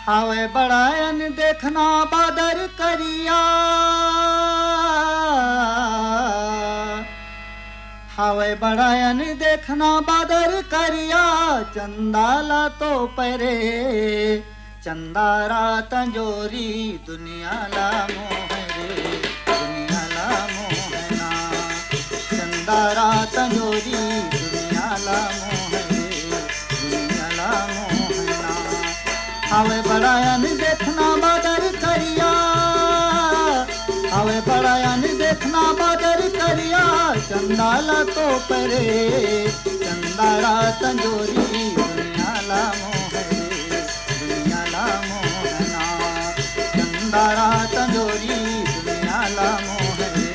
आवे बड़ायन देखना बादर करिया, हावे बड़ायन देखना बादर करिया, चंदाला तो परे चंदारा तंजोरी दुनिया ला मोहरे दुनिया ला मोहना, चंदारा तंजोरी दुनिया ला मोहरे दुनिया ला मोहना। हावे बड़ायन देखना बादर करिया, हावे बड़ायन देखना बादर करिया, चंदाला तो परे चंदारा तंजोरी दुनिया ला मोहरे दुनिया ला मोहना, चंदारा तंजोरी दुनिया ला मोहरे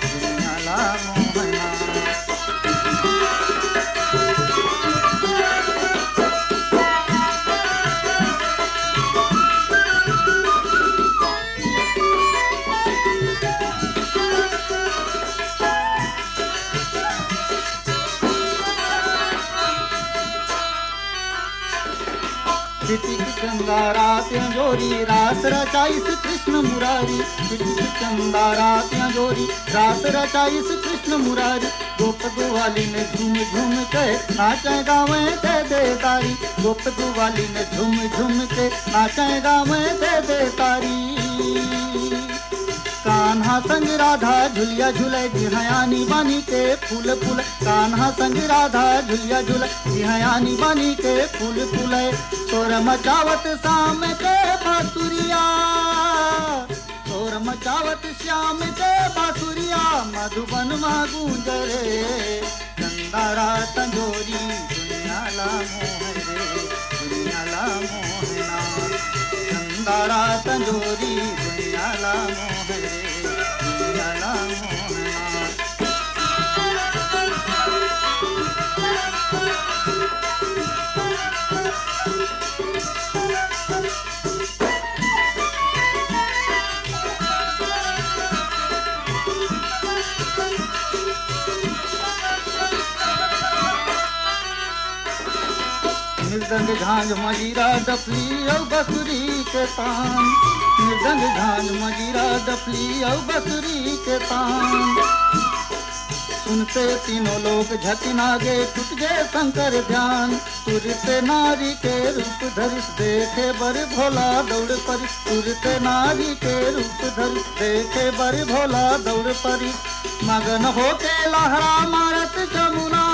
दुनिया ला मोहना। चंदारा त्योरी रास रचाइस कृष्ण मुरारी, चंदारा त्योरी रास रचाइस कृष्ण मुरारी, गोप दुआली ने झूम झूम के नाचे गावे दे दे तारी, गोप दुआली ने झूम झूम के नाचे गावे दे दे तारी। कान्हा संग राधा झुलिया झूले जिहायानी बानी के फूल फूल, कान्हा संग राधा झुलिया झूले जिहायानी बानी के फूल फूल, तोर मचावत शाम के बांसुरिया, तोर मचावत श्याम के बांसुरिया, मधुबन मा गूंज रे चंदारा तंजोरी दुनिया ला मोहरे दुनिया ला मोहना, चंदारा तंजोरी दुनिया ला मोहरे दुनिया ला मोहना। मृदंग झांझ मजीरा डफली और बसुरी के तान, मृदंग झांझ मजीरा डफली और बसुरी के तान, सुनते तीनों लोग झकिनागे टूट गए शंकर ध्यान, तुरते नारी के रूप धरिस देखे बर भोला दौड़ परी, तुरते नारी के रूप धरिस देखे बर भोला दौड़ परी, मगन होके लहरा मारत जमुना,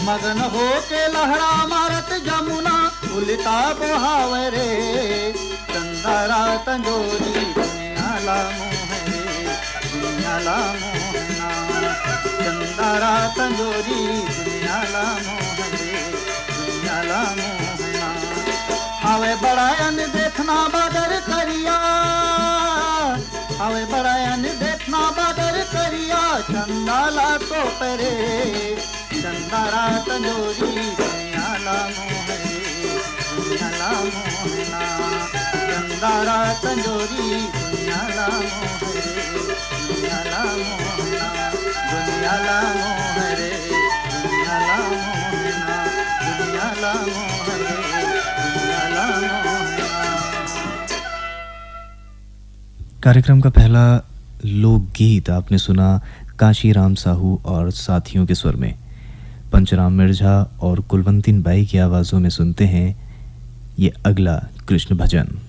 मगन हो के लहरा मारत जमुना, उल्टा बहावे रे चंदारा तंजोरी दुनिया ला मोहरे दुनिया ला मोहना, चंदारा तंजोरी दुनिया ला मोहरे दुनिया ला मोहना। हावे बड़ायन देखना बादर करिया, हावे बड़ायन देखना बादर करिया, चंदाला तो परे चंदारा तंजोरी दुनिया ला मोहरे दुनिया ला मोहना, चंदारा तंजोरी दुनिया ला मोहरे दुनिया ला मोहना, दुनिया ला मोहरे दुनिया ला मोहना, दुनिया ला मोहरे दुनिया ला मोहना। कार्यक्रम का पहला लोकगीत आपने सुना काशीराम साहू और साथियों के स्वर में। पंचराम मिर्झा और कुलवंतीन बाई की आवाज़ों में सुनते हैं ये अगला कृष्ण भजन।